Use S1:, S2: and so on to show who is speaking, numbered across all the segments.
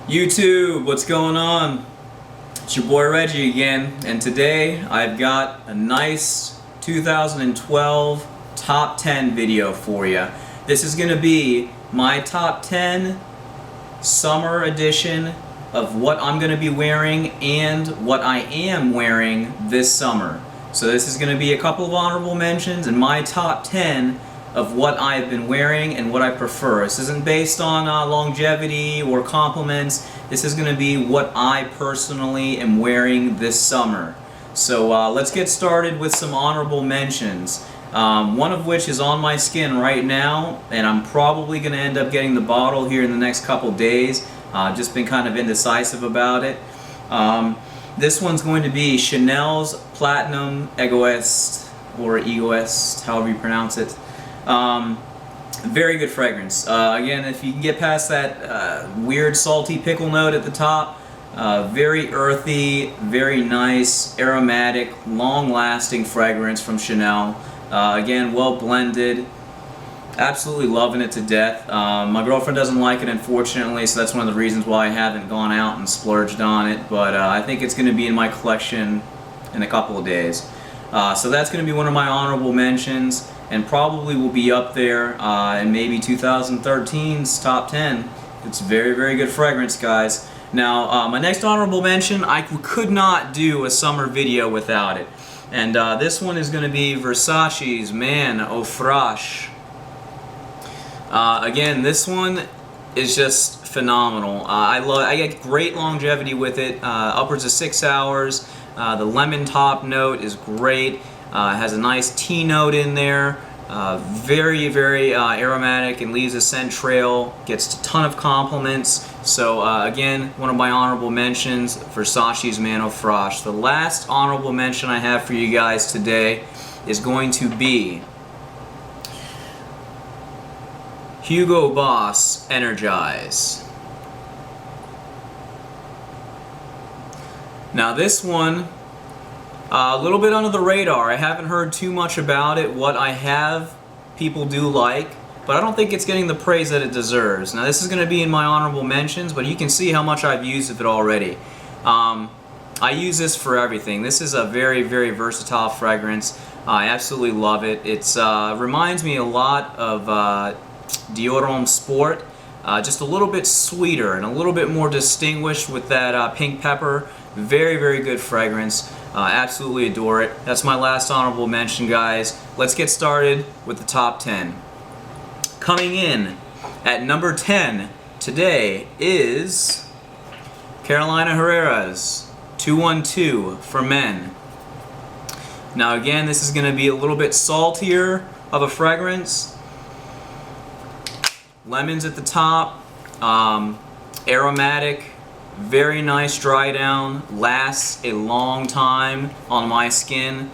S1: YouTube, what's going on? It's your boy Reggie again, and today I've got a nice 2012 top 10 video for you. This is going to be my top 10 summer edition of what I'm going to be wearing and what I am wearing this summer. So this is going to be a couple of honorable mentions and my top 10 of what I've been wearing and what I prefer. This isn't based on longevity or compliments. This is going to be what I personally am wearing this summer. So let's get started with some honorable mentions. One of which is on my skin right now, and I'm probably going to end up getting the bottle here in the next couple days. Just been kind of indecisive about it. This one's going to be Chanel's Platinum Egoist, or Egoist, however you pronounce it. Very good fragrance. Again, if you can get past that weird salty pickle note at the top, very earthy, very nice, aromatic, long-lasting fragrance from Chanel. Again, well blended. Absolutely loving it to death. My girlfriend doesn't like it, unfortunately, so that's one of the reasons why I haven't gone out and splurged on it, but I think it's going to be in my collection in a couple of days. So that's going to be one of my honorable mentions, and probably will be up there in maybe 2013's top 10. It's very, very good fragrance, guys. Now, my next honorable mention, I could not do a summer video without it. And this one is going to be Versace's Man Au Fraîche. Again, this one is just phenomenal. I get great longevity with it, upwards of 6 hours. The lemon top note is great. It has a nice tea note in there. Very, very aromatic and leaves a scent trail. Gets a ton of compliments. So again, one of my honorable mentions, Versace's Man Au Fraîche. The last honorable mention I have for you guys today is going to be Hugo Boss Energize. Now this one, a little bit under the radar. I haven't heard too much about it. What I have, people do like, but I don't think it's getting the praise that it deserves. Now this is going to be in my honorable mentions, but you can see how much I've used of it already. I use this for everything. This is a very, very versatile fragrance. I absolutely love it. It reminds me a lot of Dior Homme Sport. Just a little bit sweeter and a little bit more distinguished with that pink pepper. Very, very good fragrance. Absolutely adore it. That's my last honorable mention, guys. Let's get started with the top 10. Coming in at number 10 today is Carolina Herrera's 212 for Men. Now again, this is going to be a little bit saltier of a fragrance. Lemons at the top, aromatic, very nice dry down, lasts a long time on my skin.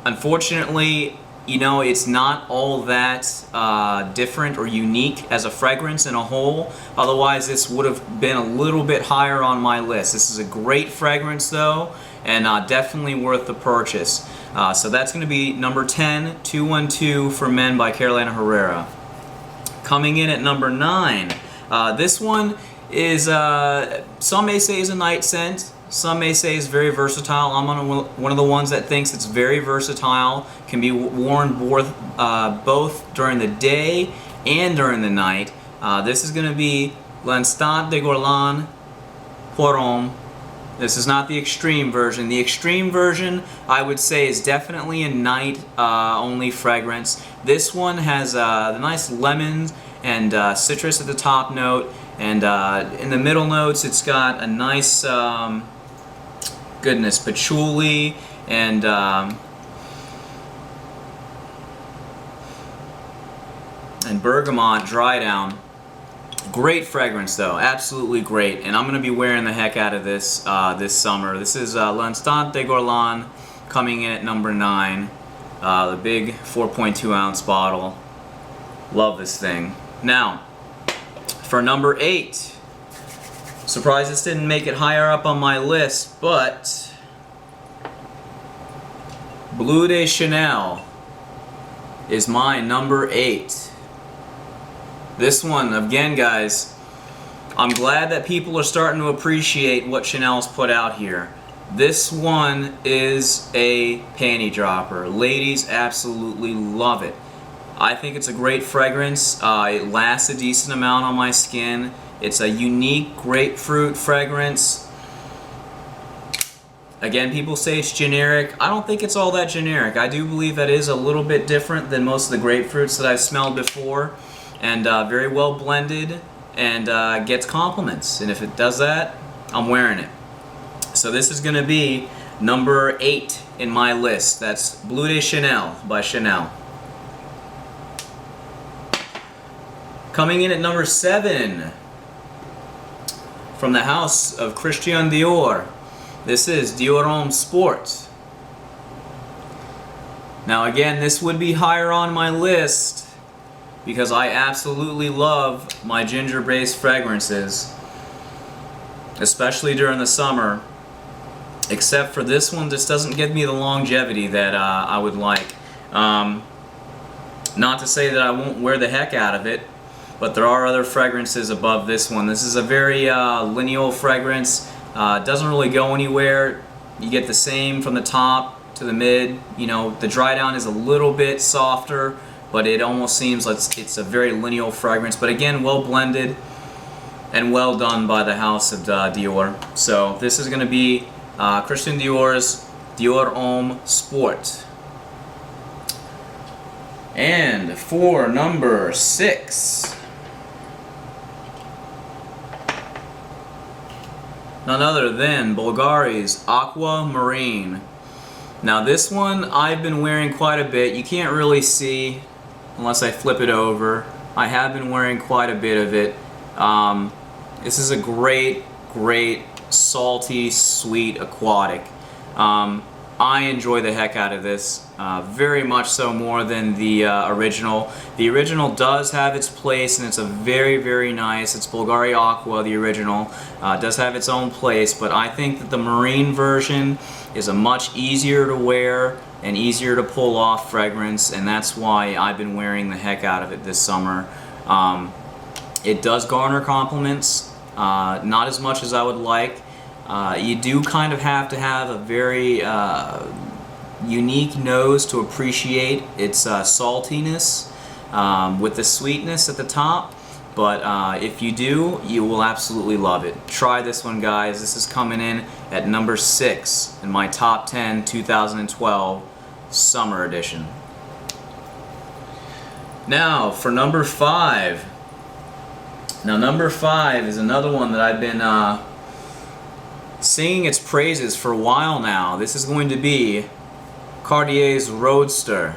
S1: Unfortunately, you know, it's not all that different or unique as a fragrance in a whole. Otherwise, this would have been a little bit higher on my list. This is a great fragrance though, and definitely worth the purchase. So that's going to be number 10, 212 for Men by Carolina Herrera. Coming in at number 9, this one is, some may say is a night scent, some may say is very versatile. I'm one of the ones that thinks it's very versatile, can be worn both during the day and during the night. This is going to be L'Instant de Guerlain Pour Homme. This is not the extreme version. The extreme version, I would say, is definitely a night only fragrance. This one has the nice lemons and citrus at the top note, and in the middle notes it's got a nice goodness, patchouli and bergamot dry down. Great fragrance though, absolutely great, and I'm going to be wearing the heck out of this this summer. This is L'Instant de Guerlain, coming in at number 9, the big 4.2 ounce bottle. Love this thing. Now, for number 8, surprised this didn't make it higher up on my list, but Bleu de Chanel is my number 8. This one, again guys, I'm glad that people are starting to appreciate what Chanel's put out here. This one is a panty dropper. Ladies absolutely love it. I think it's a great fragrance. It lasts a decent amount on my skin. It's a unique grapefruit fragrance. Again, people say it's generic. I don't think it's all that generic. I do believe that is a little bit different than most of the grapefruits that I've smelled before, and very well blended, and gets compliments. And if it does that, I'm wearing it. So this is going to be number 8 in my list. That's Bleu de Chanel by Chanel. Coming in at number 7, from the house of Christian Dior, this is Dior Homme Sport. Now again, this would be higher on my list because I absolutely love my ginger-based fragrances, especially during the summer. Except for this one, this doesn't give me the longevity that I would like. Not to say that I won't wear the heck out of it, but there are other fragrances above this one. This is a very lineal fragrance. Doesn't really go anywhere. You get the same from the top to the mid. You know, the dry down is a little bit softer, but it almost seems like it's a very lineal fragrance. But again, well blended and well done by the house of Dior. So this is going to be Christian Dior's Dior Homme Sport. And for number 6, none other than Bulgari's Aqua Marine. Now this one I've been wearing quite a bit. You can't really see unless I flip it over. I have been wearing quite a bit of it. This is a great salty, sweet, aquatic. I enjoy the heck out of this, very much so more than the original. The original does have its place, and it's a very nice. It's Bulgari Aqua, the original. Does have its own place, but I think that the Marine version is a much easier to wear and easier to pull off fragrance, and that's why I've been wearing the heck out of it this summer. It does garner compliments, not as much as I would like. You do kind of have to have a very unique nose to appreciate its saltiness with the sweetness at the top, but if you do, you will absolutely love it. Try this one, guys. This is coming in at number 6 in my top 10 2012 summer edition. Now for number 5. Now number 5 is another one that I've been singing its praises for a while now. This is going to be Cartier's Roadster.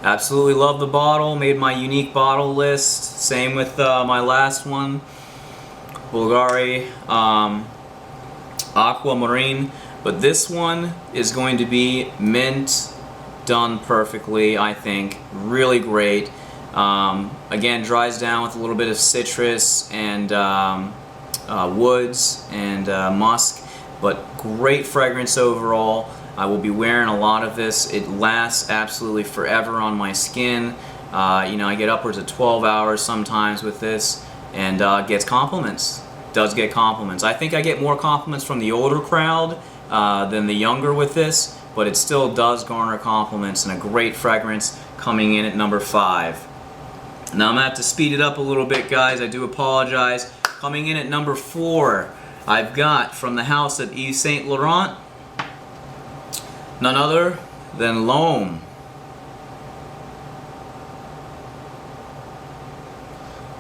S1: Absolutely love the bottle. Made my unique bottle list. Same with my last one, Bulgari Aqua Marine. But this one is going to be mint, done perfectly, I think. Really great. Again, dries down with a little bit of citrus and woods and musk, but great fragrance overall. I will be wearing a lot of this. It lasts absolutely forever on my skin. You know, I get upwards of 12 hours sometimes with this, and gets compliments. Does get compliments. I think I get more compliments from the older crowd than the younger with this, but it still does garner compliments, and a great fragrance coming in at number 5. Now I'm going to have to speed it up a little bit, guys. I do apologize. Coming in at number 4, I've got from the house of Yves Saint Laurent, none other than L'Homme.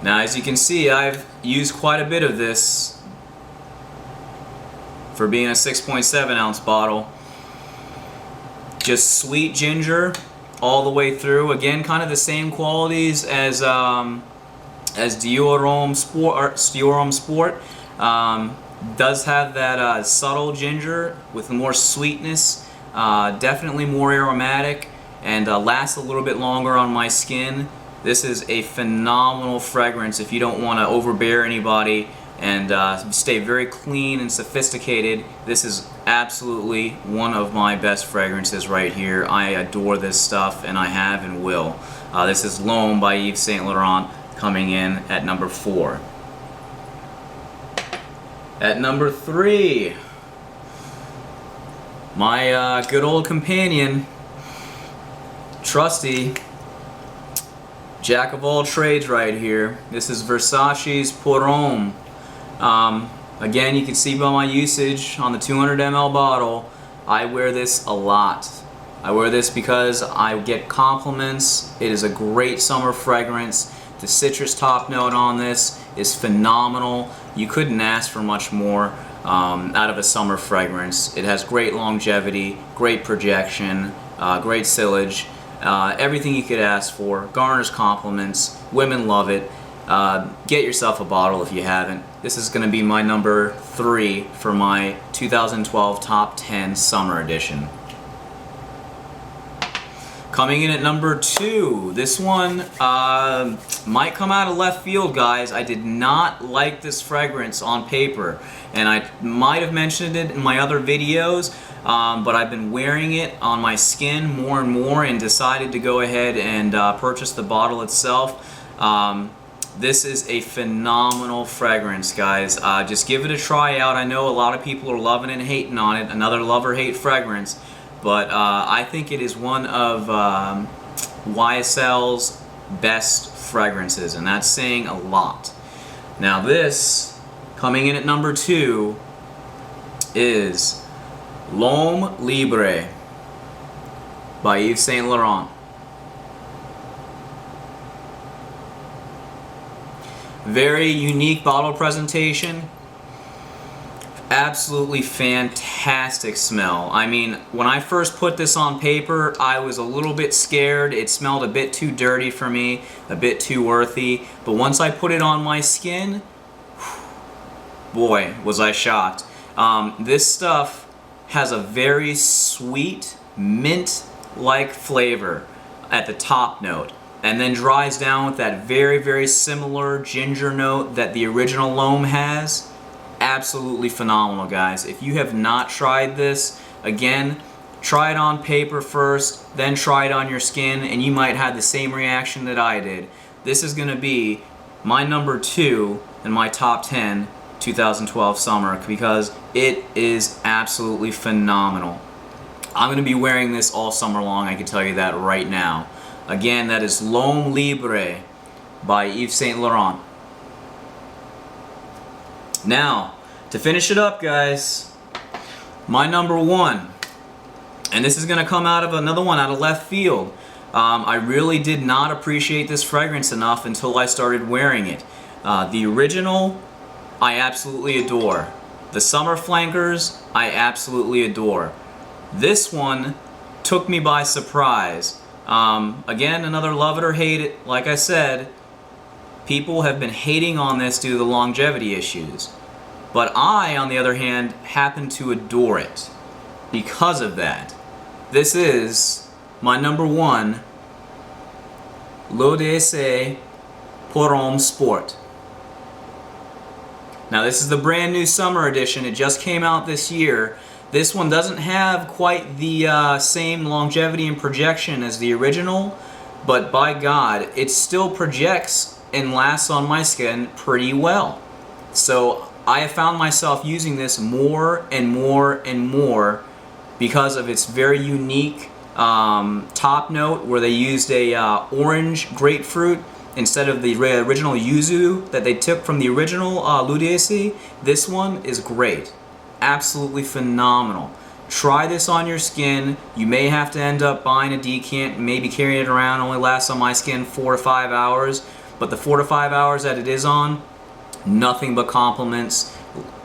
S1: Now as you can see, I've used quite a bit of this for being a 6.7 ounce bottle. Just sweet ginger all the way through. Again, kind of the same qualities as Dior Homme Sport. Does have that subtle ginger with more sweetness, definitely more aromatic, and lasts a little bit longer on my skin. This is a phenomenal fragrance if you don't want to overbear anybody and stay very clean and sophisticated. This is absolutely one of my best fragrances right here. I adore this stuff, and I have and will. This is L'Homme by Yves Saint Laurent. coming in at number 4. At number 3, my good old companion, trusty jack of all trades right here. This is Versace's Pour Homme. Again, you can see by my usage on the 200 ml bottle, I wear this a lot. I wear this because I get compliments. It is a great summer fragrance. The citrus top note on this is phenomenal. You couldn't ask for much more out of a summer fragrance. It has great longevity, great projection, great sillage, everything you could ask for. Garners compliments. Women love it. Get yourself a bottle if you haven't. This is going to be my number 3 for my 2012 Top 10 Summer Edition. Coming in at number 2, this one might come out of left field, guys. I did not like this fragrance on paper, and I might have mentioned it in my other videos, but I've been wearing it on my skin more and more and decided to go ahead and purchase the bottle itself. This is a phenomenal fragrance, guys. Just give it a try out. I know a lot of people are loving and hating on it. Another love-or-hate fragrance. But I think it is one of YSL's best fragrances, and that's saying a lot. Now this, coming in at number 2, is L'Homme Libre by Yves Saint Laurent. Very unique bottle presentation. Absolutely fantastic smell. I mean, when I first put this on paper, I was a little bit scared. It smelled a bit too dirty for me, a bit too earthy. But once I put it on my skin, boy, was I shocked. This stuff has a very sweet, mint-like flavor at the top note, and then dries down with that very, very similar ginger note that the original L'Homme has. Absolutely phenomenal, guys. If you have not tried this, again, try it on paper first, then try it on your skin, and you might have the same reaction that I did. This is going to be my number 2 in my top 10 2012 summer because it is absolutely phenomenal. I'm going to be wearing this all summer long, I can tell you that right now. Again, that is L'Homme Libre by Yves Saint Laurent. Now, to finish it up, guys, my number 1, and this is going to come out of another one out of left field. I really did not appreciate this fragrance enough until I started wearing it. The original, I absolutely adore. The Summer Flankers, I absolutely adore. This one took me by surprise. Again, another love it or hate it. Like I said, people have been hating on this due to the longevity issues. But I, on the other hand, happen to adore it because of that. This is my number 1, L'Odyssée Pour Homme Sport. Now this is the brand new summer edition. It just came out this year. This one doesn't have quite the same longevity and projection as the original, but by God, it still projects and lasts on my skin pretty well. So I have found myself using this more and more and more because of its very unique top note where they used a orange grapefruit instead of the original yuzu that they took from the original L'Odyssée. This one is great. Absolutely phenomenal. Try this on your skin. You may have to end up buying a decant, maybe carrying it around. It only lasts on my skin 4 to 5 hours, but the 4 to 5 hours that it is on, nothing but compliments.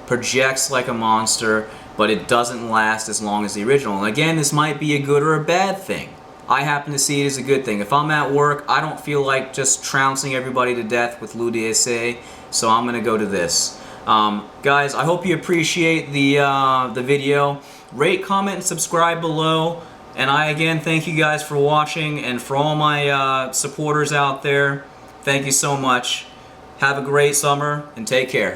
S1: Projects like a monster, but it doesn't last as long as the original. And again, this might be a good or a bad thing. I happen to see it as a good thing. If I'm at work, I don't feel like just trouncing everybody to death with L'Odyssée, so I'm gonna go to this. Guys, I hope you appreciate the video. Rate, comment, and subscribe below. And I again thank you guys for watching, and for all my supporters out there, thank you so much. Have a great summer and take care.